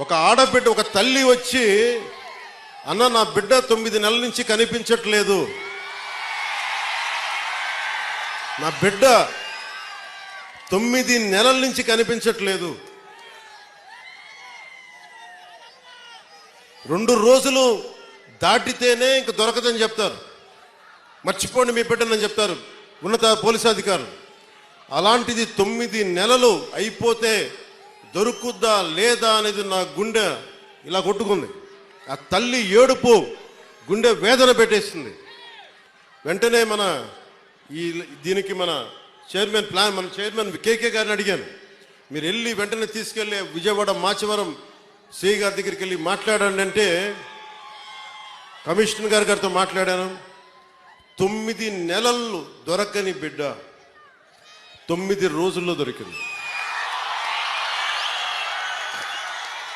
ఒక ఆడబిడ్డ, ఒక తల్లి వచ్చి, అన్న నా బిడ్డ 9 నెలల నుంచి కనిపించట్లేదు, నా బిడ్డ 9 నెలల నుంచి కనిపించట్లేదు, 2 రోజులు దాటితేనే ఇంక దొరకదని చెప్తారు, మర్చిపోండి మీ బిడ్డనని చెప్తారు ఉన్నత పోలీసు అధికారులు. అలాంటిది 9 నెలలు అయిపోతే దొరుకుద్దా లేదా అనేది నా గుండె ఇలా కొట్టుకుంది. ఆ తల్లి ఏడుపు గుండె వేదన పెట్టేస్తుంది. వెంటనే దీనికి మన చైర్మన్ కేకే గారిని అడిగాను, మీరు వెళ్ళి వెంటనే తీసుకెళ్ళి విజయవాడ మాచవరం సిఐ గారి దగ్గరికి వెళ్ళి మాట్లాడండి అంటే, కమిషనర్ గారితో మాట్లాడాను. 9 నెలలు దొరకని బిడ్డ 9 రోజుల్లో దొరికింది.